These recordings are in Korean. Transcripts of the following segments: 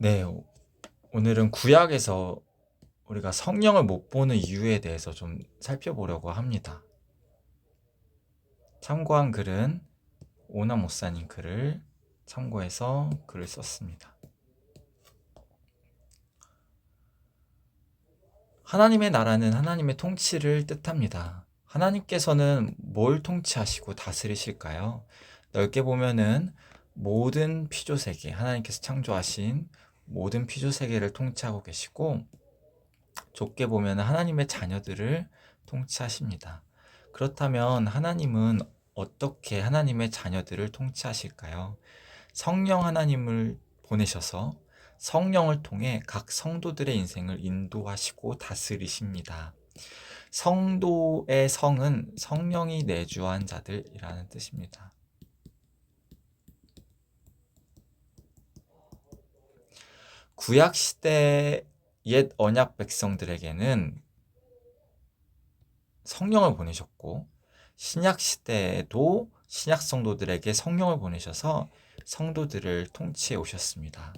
네, 오늘은 구약에서 우리가 성령을 못 보는 이유에 대해서 좀 살펴보려고 합니다. 참고한 글은 오나 목사님 글을 참고해서 글을 썼습니다. 하나님의 나라는 하나님의 통치를 뜻합니다. 하나님께서는 뭘 통치하시고 다스리실까요? 넓게 보면은 모든 피조세계, 하나님께서 창조하신 모든 피조세계를 통치하고 계시고, 좁게 보면 하나님의 자녀들을 통치하십니다. 그렇다면 하나님은 어떻게 하나님의 자녀들을 통치하실까요? 성령 하나님을 보내셔서 성령을 통해 각 성도들의 인생을 인도하시고 다스리십니다. 성도의 성은 성령이 내주한 자들이라는 뜻입니다. 구약시대 옛 언약 백성들에게는 성령을 보내셨고, 신약시대에도 신약 성도들에게 성령을 보내셔서 성도들을 통치해 오셨습니다.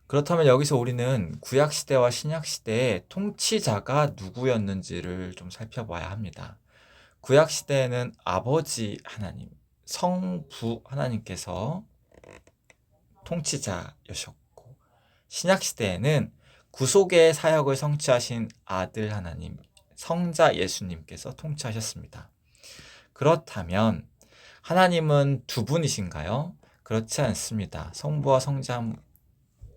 그렇다면 여기서 우리는 구약시대와 신약시대의 통치자가 누구였는지를 좀 살펴봐야 합니다. 구약시대에는 아버지 하나님, 성부 하나님께서 통치자여셨고, 신약시대에는 구속의 사역을 성취하신 아들 하나님, 성자 예수님께서 통치하셨습니다. 그렇다면 하나님은 두 분이신가요? 그렇지 않습니다. 성부와 성자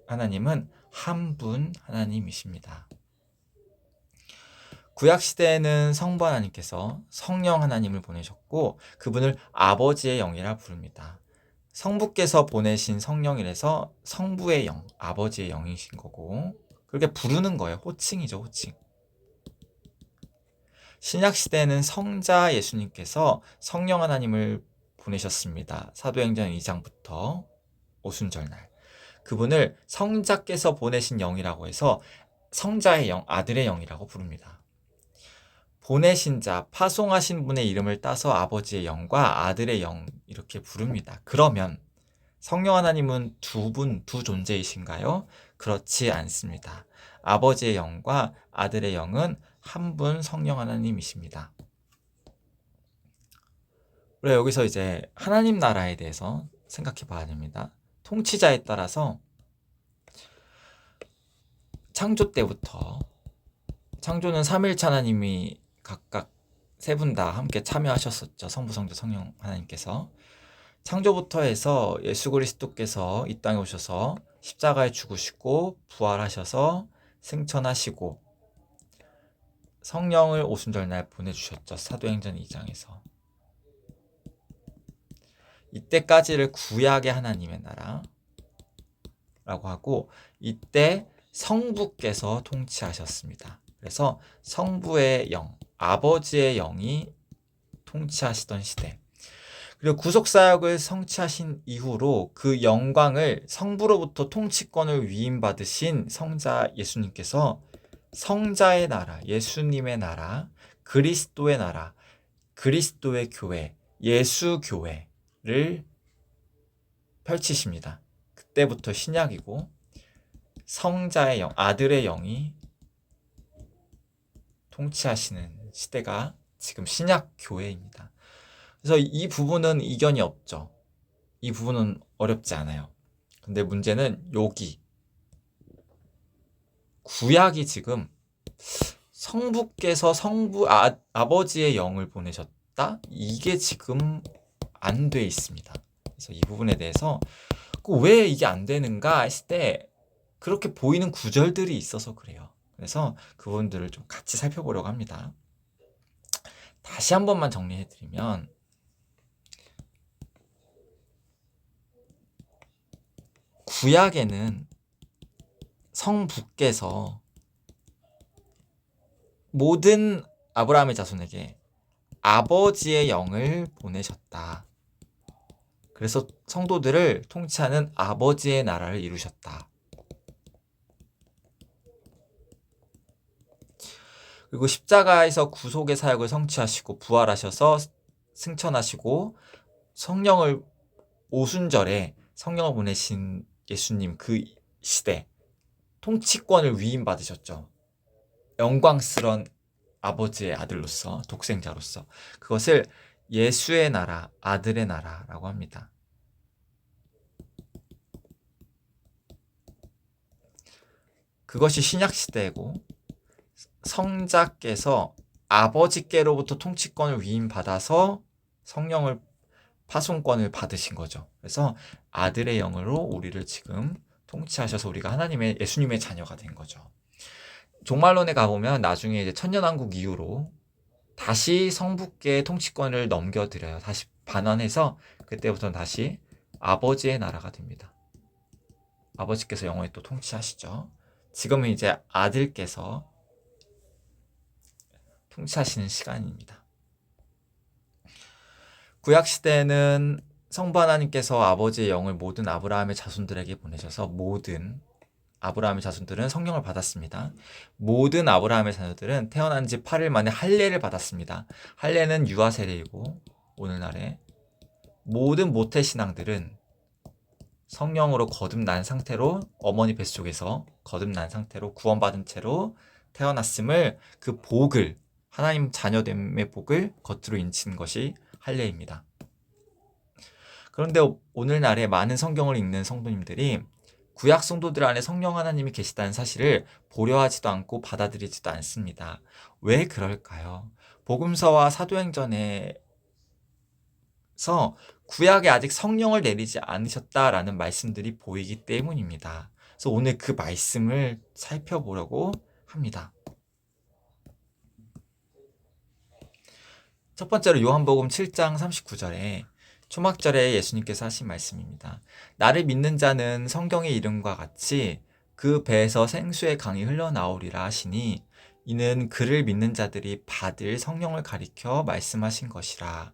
하나님은 한 분 하나님이십니다. 구약시대에는 성부 하나님께서 성령 하나님을 보내셨고, 그분을 아버지의 영이라 부릅니다. 성부께서 보내신 성령이라서 성부의 영, 아버지의 영이신 거고, 그렇게 부르는 거예요. 호칭이죠, 호칭. 신약시대에는 성자 예수님께서 성령 하나님을 보내셨습니다. 사도행전 2장부터 오순절날. 그분을 성자께서 보내신 영이라고 해서 성자의 영, 아들의 영이라고 부릅니다. 보내신 자, 파송하신 분의 이름을 따서 아버지의 영과 아들의 영 이렇게 부릅니다. 그러면 성령 하나님은 두 존재이신가요? 그렇지 않습니다. 아버지의 영과 아들의 영은 한 분 성령 하나님이십니다. 우리가 여기서 이제 하나님 나라에 대해서 생각해 봐야 됩니다. 통치자에 따라서 창조 때부터, 창조는 삼위일체 하나님이 각각 세 분 다 함께 참여하셨었죠. 성부, 성자, 성령 하나님께서. 창조부터 해서 예수 그리스도께서 이 땅에 오셔서 십자가에 죽으시고 부활하셔서 승천하시고 성령을 오순절날 보내주셨죠. 사도행전 2장에서. 이때까지를 구약의 하나님의 나라라고 하고, 이때 성부께서 통치하셨습니다. 그래서 성부의 영, 아버지의 영이 통치하시던 시대. 그리고 구속사역을 성취하신 이후로 그 영광을 성부로부터 통치권을 위임받으신 성자 예수님께서 성자의 나라, 예수님의 나라, 그리스도의 나라, 그리스도의 교회, 예수교회를 펼치십니다. 그때부터 신약이고, 성자의 영, 아들의 영이 통치하시는 시대가 지금 신약 교회입니다. 그래서 이 부분은 이견이 없죠. 이 부분은 어렵지 않아요. 근데 문제는 여기 구약이 지금 성부께서 아버지의 영을 보내셨다? 이게 지금 안 돼 있습니다. 그래서 이 부분에 대해서 왜 이게 안 되는가 했을 때 그렇게 보이는 구절들이 있어서 그래요. 그래서 그 부분들을 좀 같이 살펴보려고 합니다. 다시 한 번만 정리해드리면, 구약에는 성부께서 모든 아브라함의 자손에게 아버지의 영을 보내셨다. 그래서 성도들을 통치하는 아버지의 나라를 이루셨다. 그리고 십자가에서 구속의 사역을 성취하시고 부활하셔서 승천하시고 성령을 오순절에 성령을 보내신 예수님 그 시대 통치권을 위임받으셨죠. 영광스러운 아버지의 아들로서, 독생자로서. 그것을 예수의 나라, 아들의 나라라고 합니다. 그것이 신약시대고 성자께서 아버지께로부터 통치권을 위임받아서 성령을 파송권을 받으신 거죠. 그래서 아들의 영으로 우리를 지금 통치하셔서 우리가 하나님의 예수님의 자녀가 된 거죠. 종말론에 가보면 나중에 이제 천년왕국 이후로 다시 성부께 통치권을 넘겨드려요. 다시 반환해서 그때부터는 다시 아버지의 나라가 됩니다. 아버지께서 영원히 또 통치하시죠. 지금은 이제 아들께서 통치하시는 시간입니다. 구약시대에는 성부 하나님께서 아버지의 영을 모든 아브라함의 자손들에게 보내셔서 모든 아브라함의 자손들은 성령을 받았습니다. 모든 아브라함의 자녀들은 태어난 지 8일 만에 할례를 받았습니다. 할례는 유아 세례이고 오늘날에 모든 모태신앙들은 성령으로 거듭난 상태로 어머니 뱃속에서 거듭난 상태로 구원받은 채로 태어났음을 그 복을 하나님 자녀됨의 복을 겉으로 인친 것이 할례입니다. 그런데 오늘날에 많은 성경을 읽는 성도님들이 구약 성도들 안에 성령 하나님이 계시다는 사실을 보려하지도 않고 받아들이지도 않습니다. 왜 그럴까요? 복음서와 사도행전에서 구약에 아직 성령을 내리지 않으셨다라는 말씀들이 보이기 때문입니다. 그래서 오늘 그 말씀을 살펴보려고 합니다. 첫 번째로 요한복음 7장 39절에 초막절에 예수님께서 하신 말씀입니다. 나를 믿는 자는 성경의 이름과 같이 그 배에서 생수의 강이 흘러나오리라 하시니 이는 그를 믿는 자들이 받을 성령을 가리켜 말씀하신 것이라.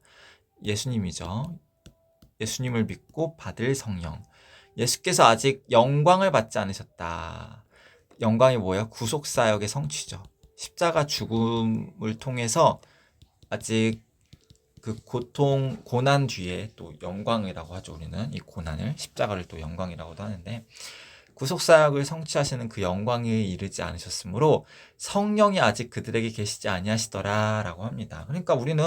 예수님이죠. 예수님을 믿고 받을 성령. 예수께서 아직 영광을 받지 않으셨다. 영광이 뭐예요? 구속사역의 성취죠. 십자가 죽음을 통해서 아직 그 고통, 고난 뒤에 또 영광이라고 하죠. 우리는 이 고난을, 십자가를 또 영광이라고도 하는데 구속사역을 성취하시는 그 영광에 이르지 않으셨으므로 성령이 아직 그들에게 계시지 아니하시더라 라고 합니다. 그러니까 우리는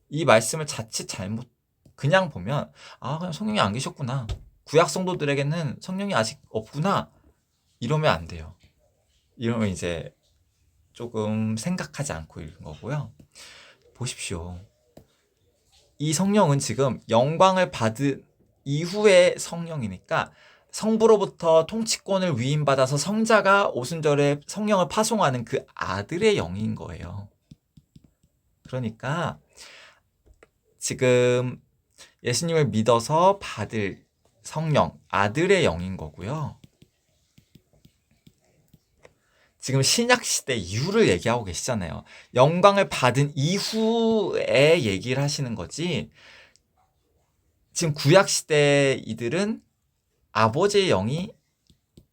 이 말씀을 자칫 잘못 그냥 보면 그냥 성령이 안 계셨구나. 구약 성도들에게는 성령이 아직 없구나. 이러면 안 돼요. 이러면 이제 조금 생각하지 않고 읽은 거고요. 보십시오. 이 성령은 지금 영광을 받은 이후의 성령이니까 성부로부터 통치권을 위임받아서 성자가 오순절에 성령을 파송하는 그 아들의 영인 거예요. 그러니까 지금 예수님을 믿어서 받을 성령, 아들의 영인 거고요. 지금 신약시대 이후를 얘기하고 계시잖아요. 영광을 받은 이후에 얘기를 하시는 거지. 지금 구약시대 이들은 아버지의 영이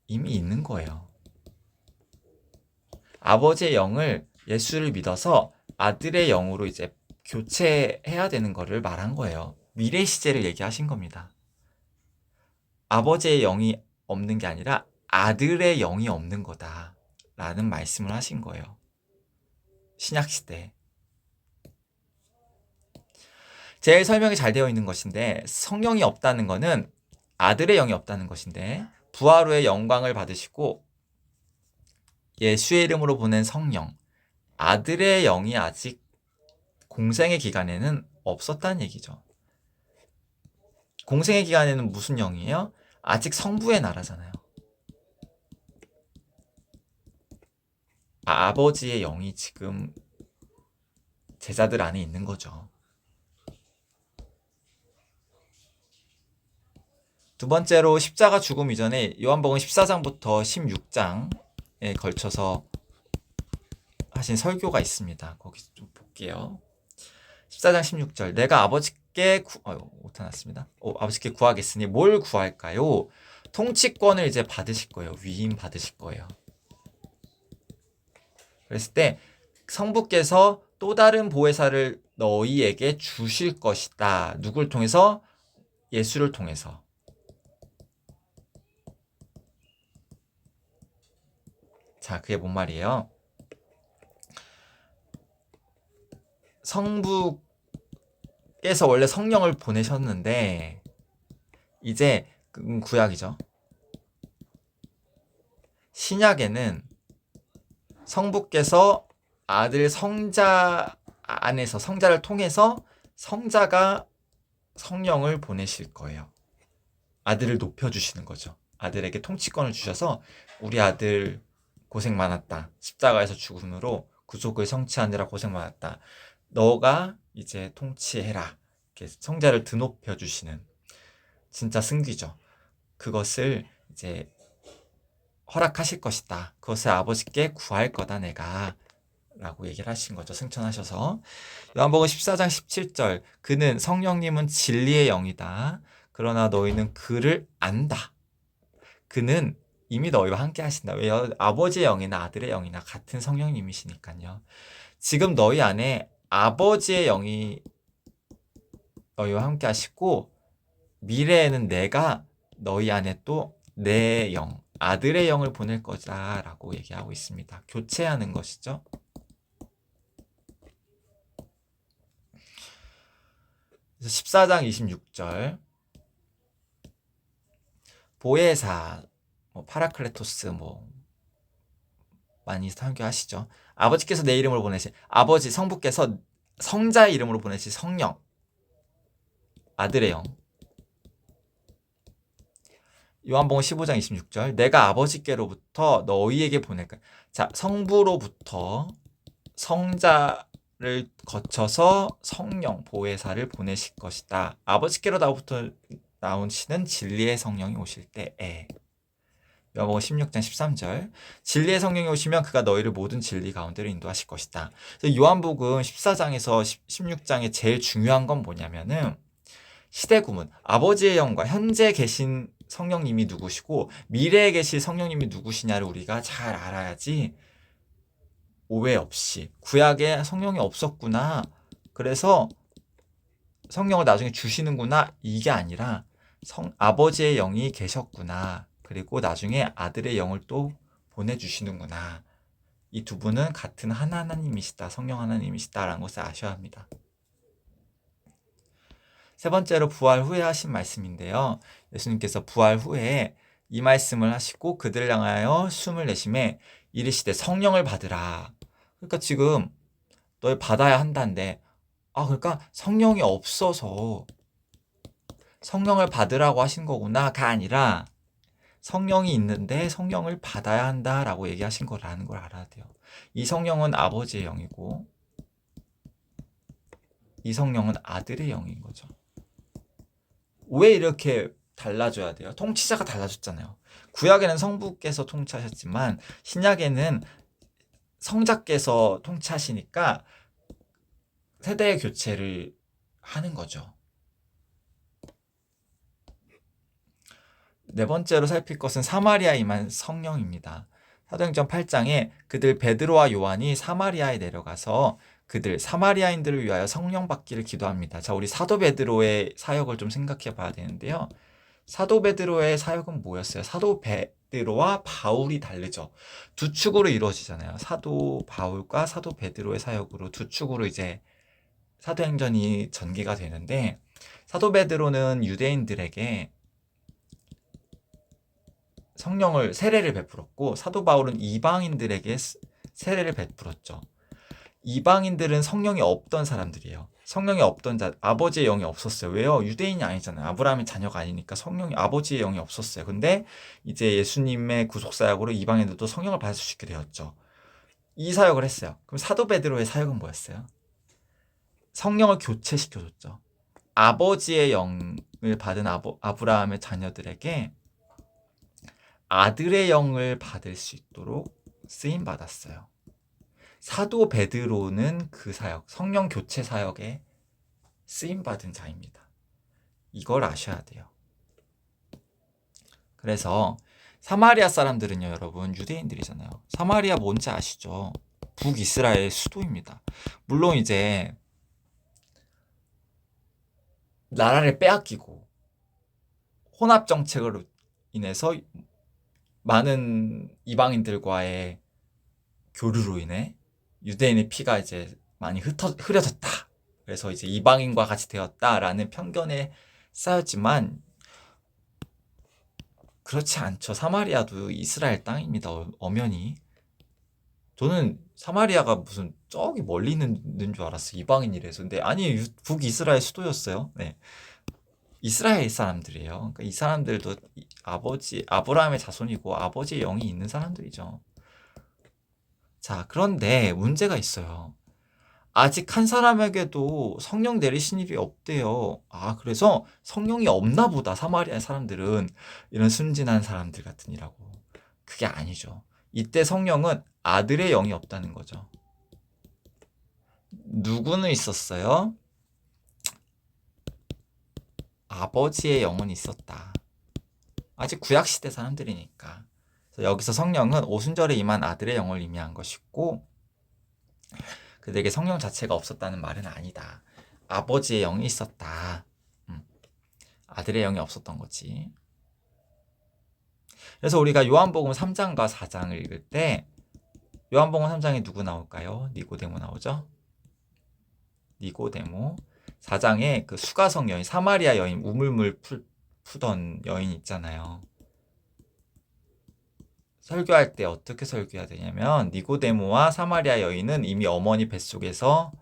이미 있는 거예요. 아버지의 영을 예수를 믿어서 아들의 영으로 이제 교체해야 되는 거를 말한 거예요. 미래 시제를 얘기하신 겁니다. 아버지의 영이 없는 게 아니라 아들의 영이 없는 거다 라는 말씀을 하신 거예요. 신약시대. 제일 설명이 잘 되어 있는 것인데 성령이 없다는 것은 아들의 영이 없다는 것인데 부활 후에 영광을 받으시고 예수의 이름으로 보낸 성령, 아들의 영이 아직 공생의 기간에는 없었다는 얘기죠. 공생의 기간에는 무슨 영이에요? 아직 성부의 나라잖아요. 아버지의 영이 지금 제자들 안에 있는 거죠. 두 번째로 십자가 죽음 이전에 요한복음 14장부터 16장에 걸쳐서 하신 설교가 있습니다. 거기 좀 볼게요. 14장 16절 내가 아버지께 못해놨습니다. 아버지께 구하겠으니 뭘 구할까요? 통치권을 이제 받으실 거예요. 위임 받으실 거예요. 그랬을 때 성부께서 또 다른 보혜사를 너희에게 주실 것이다. 누굴 통해서? 예수를 통해서. 그게 뭔 말이에요? 성부께서 원래 성령을 보내셨는데 이제 구약이죠. 신약에는 성부께서 아들 성자 안에서 성자를 통해서 성자가 성령을 보내실 거예요. 아들을 높여주시는 거죠. 아들에게 통치권을 주셔서 우리 아들 고생 많았다. 십자가에서 죽음으로 구속을 성취하느라 고생 많았다. 너가 이제 통치해라. 이렇게 성자를 드높여 주시는 진짜 승귀죠. 그것을 이제 허락하실 것이다. 그것을 아버지께 구할 거다 내가. 라고 얘기를 하신 거죠. 승천하셔서. 요한복음 14장 17절 그는 성령님은 진리의 영이다. 그러나 너희는 그를 안다. 그는 이미 너희와 함께 하신다. 왜요? 아버지의 영이나 아들의 영이나 같은 성령님이시니까요. 지금 너희 안에 아버지의 영이 너희와 함께 하시고 미래에는 내가 너희 안에 또 내 영, 아들의 영을 보낼 거다라고 얘기하고 있습니다. 교체하는 것이죠. 그래서 14장 26절 보혜사, 파라클레토스 많이 설교하시죠. 아버지께서 내 이름으로 보내실 아버지 성부께서 성자의 이름으로 보내실 성령, 아들의 영. 요한복음 15장 26절 내가 아버지께로부터 너희에게 보낼까. 자, 성부로부터 성자를 거쳐서 성령 보혜사를 보내실 것이다. 아버지께로부터 나오시는 진리의 성령이 오실 때에 요한복음 16장 13절 진리의 성령이 오시면 그가 너희를 모든 진리 가운데로 인도하실 것이다. 요한복음 14장에서 16장에 제일 중요한 건 뭐냐면은 시대구문, 아버지의 영과 현재 계신 성령님이 누구시고 미래에 계실 성령님이 누구시냐를 우리가 잘 알아야지 오해 없이 구약에 성령이 없었구나. 그래서 성령을 나중에 주시는구나. 이게 아니라 아버지의 영이 계셨구나. 그리고 나중에 아들의 영을 또 보내주시는구나. 이 두 분은 같은 하나님이시다. 성령 하나님이시다라는 것을 아셔야 합니다. 세 번째로 부활 후에 하신 말씀인데요. 예수님께서 부활 후에 이 말씀을 하시고 그들을 향하여 숨을 내쉬매 이르시되 성령을 받으라. 그러니까 지금 너희 받아야 한다는데 그러니까 성령이 없어서 성령을 받으라고 하신 거구나가 아니라 성령이 있는데 성령을 받아야 한다라고 얘기하신 거라는 걸 알아야 돼요. 이 성령은 아버지의 영이고 이 성령은 아들의 영인 거죠. 왜 이렇게 달라져야 돼요? 통치자가 달라졌잖아요. 구약에는 성부께서 통치하셨지만 신약에는 성자께서 통치하시니까 세대의 교체를 하는 거죠. 네 번째로 살필 것은 사마리아에 임한 성령입니다. 사도행전 8장에 그들 베드로와 요한이 사마리아에 내려가서 그들 사마리아인들을 위하여 성령 받기를 기도합니다. 자, 우리 사도 베드로의 사역을 좀 생각해 봐야 되는데요. 사도 베드로의 사역은 뭐였어요? 사도 베드로와 바울이 다르죠. 두 축으로 이루어지잖아요. 사도 바울과 사도 베드로의 사역으로 두 축으로 이제 사도행전이 전개가 되는데 사도 베드로는 유대인들에게 성령을 세례를 베풀었고 사도 바울은 이방인들에게 세례를 베풀었죠. 이방인들은 성령이 없던 사람들이에요. 성령이 없던 자, 아버지의 영이 없었어요. 왜요? 유대인이 아니잖아요. 아브라함의 자녀가 아니니까 아버지의 영이 없었어요. 근데 이제 예수님의 구속사역으로 이방인들도 성령을 받을 수 있게 되었죠. 이 사역을 했어요. 그럼 사도 베드로의 사역은 뭐였어요? 성령을 교체시켜줬죠. 아버지의 영을 받은 아브라함의 자녀들에게 아들의 영을 받을 수 있도록 쓰임 받았어요. 사도 베드로는 그 사역, 성령 교체 사역에 쓰임 받은 자입니다. 이걸 아셔야 돼요. 그래서 사마리아 사람들은요, 여러분, 유대인들이잖아요. 사마리아 뭔지 아시죠? 북이스라엘 수도입니다. 물론 이제 나라를 빼앗기고 혼합 정책으로 인해서 많은 이방인들과의 교류로 인해 유대인의 피가 이제 많이 흐려졌다. 그래서 이제 이방인과 같이 되었다라는 편견에 쌓였지만 그렇지 않죠. 사마리아도 이스라엘 땅입니다. 엄연히. 저는 사마리아가 무슨 저기 멀리 있는 줄 알았어요. 이방인이래서. 근데 아니, 북이스라엘 수도였어요. 네. 이스라엘 사람들이에요. 그러니까 이 사람들도 아브라함의 자손이고 아버지의 영이 있는 사람들이죠. 자, 그런데 문제가 있어요. 아직 한 사람에게도 성령 내리신 일이 없대요. 그래서 성령이 없나 보다, 사마리아 사람들은. 이런 순진한 사람들 같으니라고. 그게 아니죠. 이때 성령은 아들의 영이 없다는 거죠. 누구는 있었어요? 아버지의 영은 있었다. 아직 구약시대 사람들이니까. 그래서 여기서 성령은 오순절에 임한 아들의 영을 의미한 것이고, 그들에게 성령 자체가 없었다는 말은 아니다. 아버지의 영이 있었다. 아들의 영이 없었던 거지. 그래서 우리가 요한복음 3장과 4장을 읽을 때 요한복음 3장에 누구 나올까요? 니고데모 나오죠? 니고데모. 4장에 그 수가성 여인, 사마리아 여인, 우물물 푸던 여인 있잖아요. 설교할 때 어떻게 설교해야 되냐면 니고데모와 사마리아 여인은 이미 어머니 뱃속에서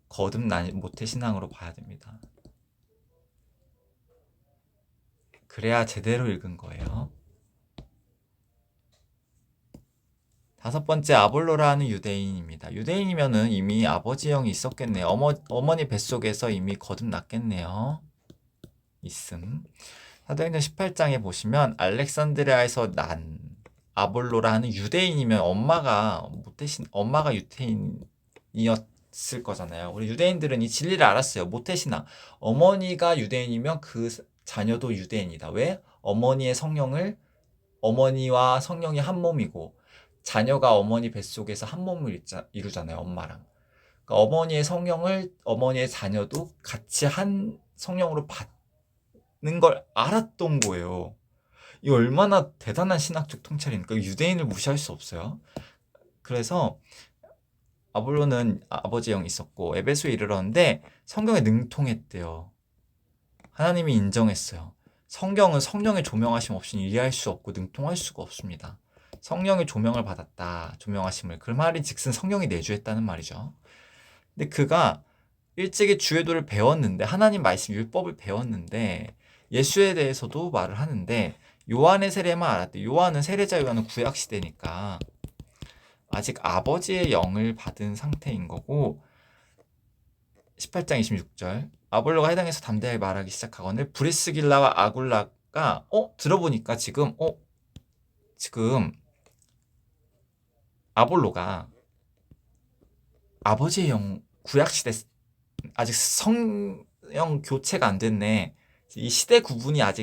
거듭난 모태 신앙으로 봐야 됩니다. 그래야 제대로 읽은 거예요. 5번째, 아볼로라는 유대인입니다. 유대인이면은 이미 아버지 영이 있었겠네요. 어머니 뱃속에서 이미 거듭났겠네요. 있음. 사도행전 18장에 보시면 알렉산드리아에서 난 아볼로라는 유대인이면 엄마가 유대인이었을 거잖아요. 우리 유대인들은 이 진리를 알았어요. 모태신앙. 어머니가 유대인이면 그 자녀도 유대인이다. 왜? 어머니와 성령이 한 몸이고 자녀가 어머니 뱃속에서 한 몸을 이루잖아요. 엄마랑. 그러니까 어머니의 자녀도 같이 한 성령으로 받는 걸 알았던 거예요. 이 얼마나 대단한 신학적 통찰입니까? 유대인을 무시할 수 없어요. 그래서 아볼로는 아버지 영이 있었고 에베소에 이르렀는데 성경에 능통했대요. 하나님이 인정했어요. 성경은 성령의 조명하심 없이는 이해할 수 없고 능통할 수가 없습니다. 성령의 조명을 받았다. 조명하심을. 그 말이 즉슨 성령이 내주했다는 말이죠. 근데 그가 일찍이 주의도를 배웠는데 하나님 말씀 율법을 배웠는데 예수에 대해서도 말을 하는데 요한의 세례만 알았대. 세례자 요한은 구약 시대니까 아직 아버지의 영을 받은 상태인 거고 18장 26절 아볼로가 해당해서 담대하게 말하기 시작하거늘 브리스길라와 아굴라가 들어보니까 지금 아볼로가 아버지의 영 구약시대 아직 성령 교체가 안 됐네. 이 시대 구분이 안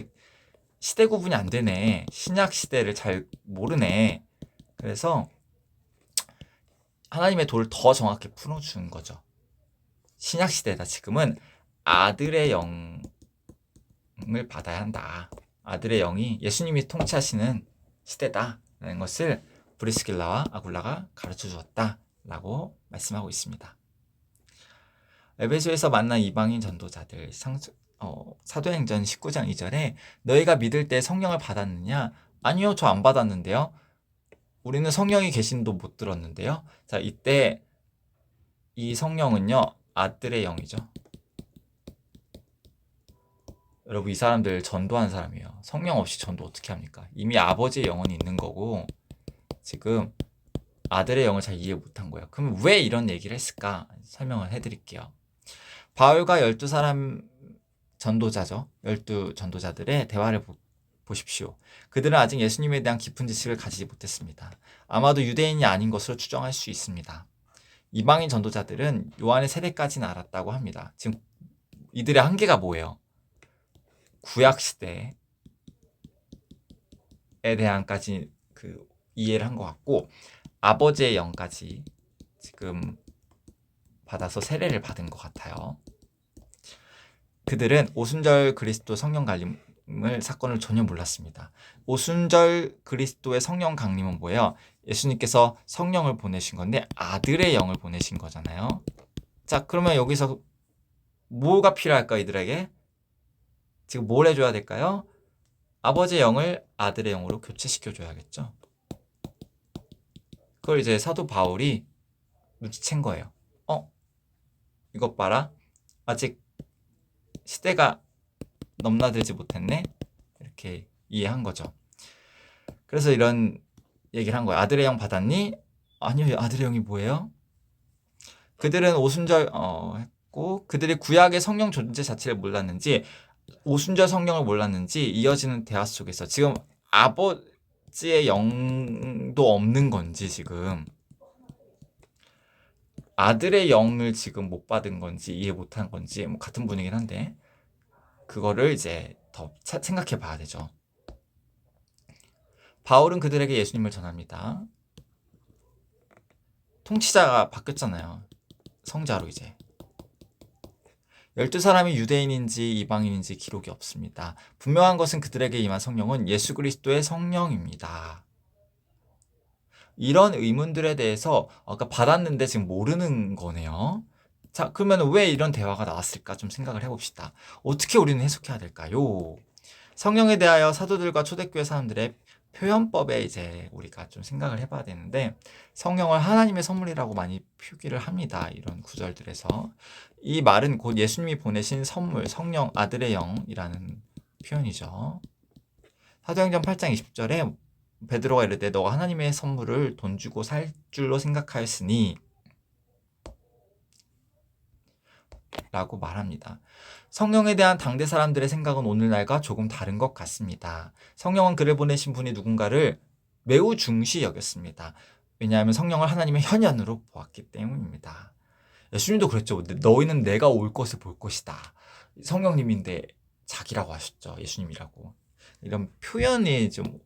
되네. 신약 시대를 잘 모르네. 그래서 하나님의 도를 더 정확히 풀어준 거죠. 신약 시대다. 지금은 아들의 영을 받아야 한다. 아들의 영이 예수님이 통치하시는 시대다라는 것을 브리스길라와 아굴라가 가르쳐 주었다라고 말씀하고 있습니다. 에베소에서 만난 이방인 전도자들 사도행전 19장 2절에 너희가 믿을 때 성령을 받았느냐? 아니요, 저 안 받았는데요. 우리는 성령이 계신도 못 들었는데요. 자, 이때 이 성령은요, 아들의 영이죠. 여러분, 이 사람들 전도한 사람이에요. 성령 없이 전도 어떻게 합니까? 이미 아버지의 영은 있는 거고 지금 아들의 영을 잘 이해 못한 거예요. 그럼 왜 이런 얘기를 했을까? 설명을 해드릴게요. 바울과 12사람 전도자죠. 12 전도자들의 대화를 보십시오. 그들은 아직 예수님에 대한 깊은 지식을 가지지 못했습니다. 아마도 유대인이 아닌 것으로 추정할 수 있습니다. 이방인 전도자들은 요한의 세례까지는 알았다고 합니다. 지금 이들의 한계가 뭐예요? 구약시대에 대한까지 이해를 한 것 같고 아버지의 영까지 지금 받아서 세례를 받은 것 같아요. 그들은 오순절 그리스도 성령 갈림 사건을 전혀 몰랐습니다. 오순절 그리스도의 성령 강림은 뭐예요? 예수님께서 성령을 보내신 건데 아들의 영을 보내신 거잖아요. 자, 그러면 여기서 뭐가 필요할까 이들에게? 지금 뭘 해줘야 될까요? 아버지의 영을 아들의 영으로 교체시켜줘야겠죠. 그걸 이제 사도 바울이 눈치챈 거예요. 이것 봐라. 아직 시대가 넘나들지 못했네. 이렇게 이해한 거죠. 그래서 이런 얘기를 한 거예요. 아들의 영 받았니? 아니요. 아들의 영이 뭐예요? 그들은 오순절 했고 그들이 구약의 성령 존재 자체를 몰랐는지 오순절 성령을 몰랐는지 이어지는 대화 속에서 지금 아버지의 영도 없는 건지 지금 아들의 영을 지금 못 받은 건지 이해 못한 건지 뭐 같은 분이긴 한데 그거를 이제 더 생각해 봐야 되죠. 바울은 그들에게 예수님을 전합니다. 통치자가 바뀌었잖아요. 성자로 이제. 12사람이 유대인인지 이방인인지 기록이 없습니다. 분명한 것은 그들에게 임한 성령은 예수 그리스도의 성령입니다. 이런 의문들에 대해서 아까 받았는데 지금 모르는 거네요. 자, 그러면 왜 이런 대화가 나왔을까 좀 생각을 해봅시다. 어떻게 우리는 해석해야 될까요? 성령에 대하여 사도들과 초대교회 사람들의 표현법에 이제 우리가 좀 생각을 해봐야 되는데 성령을 하나님의 선물이라고 많이 표기를 합니다. 이런 구절들에서 이 말은 곧 예수님이 보내신 선물, 성령 아들의 영이라는 표현이죠. 사도행전 8장 20절에 베드로가 이르되 너가 하나님의 선물을 돈 주고 살 줄로 생각하였으니 라고 말합니다. 성령에 대한 당대 사람들의 생각은 오늘날과 조금 다른 것 같습니다. 성령은 그를 보내신 분이 누군가를 매우 중시 여겼습니다. 왜냐하면 성령을 하나님의 현현으로 보았기 때문입니다. 예수님도 그랬죠. 너희는 내가 올 것을 볼 것이다. 성령님인데 자기라고 하셨죠. 예수님이라고. 이런 표현이 좀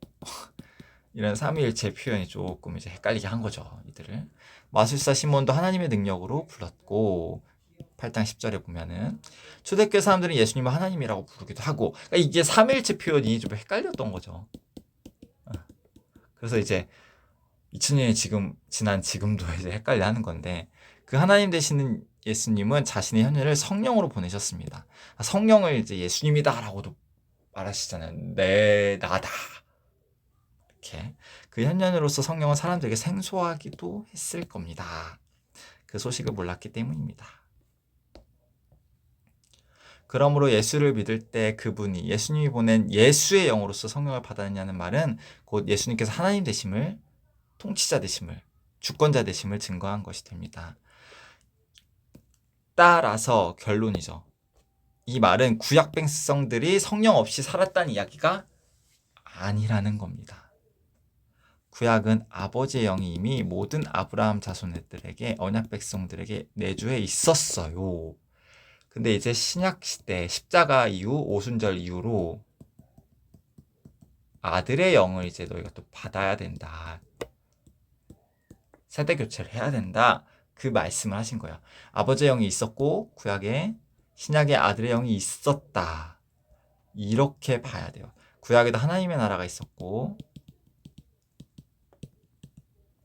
이런 삼위일체 표현이 조금 이제 헷갈리게 한 거죠. 이들을. 마술사 시몬도 하나님의 능력으로 불렀고 8장 10절에 보면은 초대교회 사람들은 예수님을 하나님이라고 부르기도 하고 그러니까 이게 삼위일체 표현이 좀 헷갈렸던 거죠. 그래서 이제 2000년이 지난 지금도 이제 헷갈려 하는 건데 그 하나님 되시는 예수님은 자신의 현현을 성령으로 보내셨습니다. 성령을 이제 예수님이다라고도 말하시잖아요. 나다. 이렇게 그 현현으로서 성령은 사람들에게 생소하기도 했을 겁니다. 그 소식을 몰랐기 때문입니다. 그러므로 예수를 믿을 때 그분이 예수님이 보낸 예수의 영으로서 성령을 받았느냐는 말은 곧 예수님께서 하나님 되심을 통치자 되심을 주권자 되심을 증거한 것이 됩니다. 따라서 결론이죠. 이 말은 구약 백성들이 성령 없이 살았다는 이야기가 아니라는 겁니다. 구약은 아버지의 영이 이미 모든 아브라함 자손들에게 언약 백성들에게 내주해 있었어요. 근데 이제 신약 시대 십자가 이후 오순절 이후로 아들의 영을 이제 너희가 또 받아야 된다. 세대 교체를 해야 된다. 그 말씀을 하신 거예요. 아버지의 영이 있었고 구약에 신약에 아들의 영이 있었다. 이렇게 봐야 돼요. 구약에도 하나님의 나라가 있었고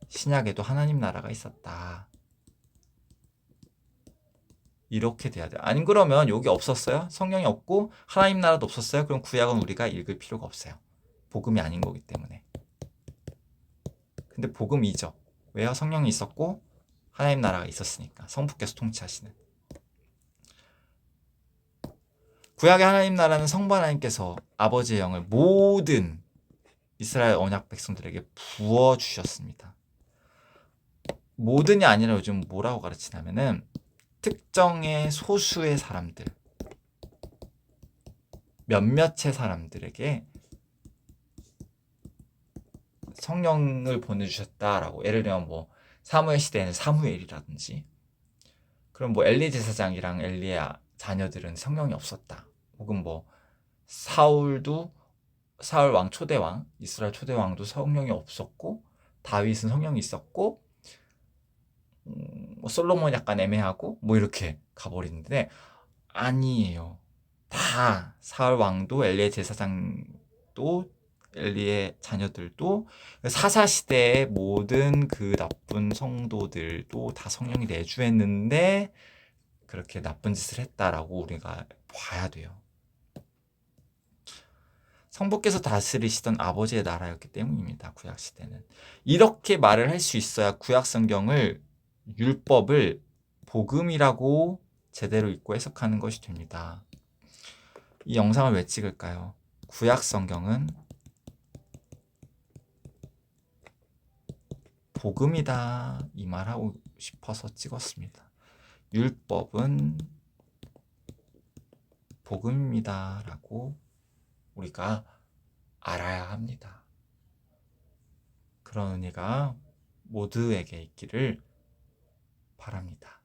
신약에도 하나님 나라가 있었다. 이렇게 돼야 돼요. 안 그러면 여기 없었어요? 성령이 없고 하나님 나라도 없었어요? 그럼 구약은 우리가 읽을 필요가 없어요. 복음이 아닌 거기 때문에. 근데 복음이죠. 왜요? 성령이 있었고 하나님 나라가 있었으니까. 성부께서 통치하시는. 구약의 하나님 나라는 성부 하나님께서 아버지의 영을 모든 이스라엘 언약 백성들에게 부어주셨습니다. 모든이 아니라 요즘 뭐라고 가르치냐면은 특정의 소수의 사람들, 몇몇의 사람들에게 성령을 보내주셨다라고. 예를 들면 뭐 사무엘 시대에는 사무엘이라든지 그럼 뭐 엘리 제사장이랑 엘리의 자녀들은 성령이 없었다. 혹은 뭐 사울 왕 초대왕 이스라엘 초대왕도 성령이 없었고 다윗은 성령이 있었고 뭐 솔로몬 약간 애매하고 뭐 이렇게 가버리는데 아니에요. 다 사울 왕도 엘리의 제사장도 엘리의 자녀들도 사사 시대의 모든 그 나쁜 성도들도 다 성령이 내주했는데 그렇게 나쁜 짓을 했다라고 우리가 봐야 돼요. 성부께서 다스리시던 아버지의 나라였기 때문입니다. 구약 시대는. 이렇게 말을 할 수 있어야 구약 성경을 율법을 복음이라고 제대로 읽고 해석하는 것이 됩니다. 이 영상을 왜 찍을까요? 구약 성경은 복음이다 이 말하고 싶어서 찍었습니다. 율법은 복음입니다 라고 우리가 알아야 합니다. 그런 은혜가 모두에게 있기를 바랍니다.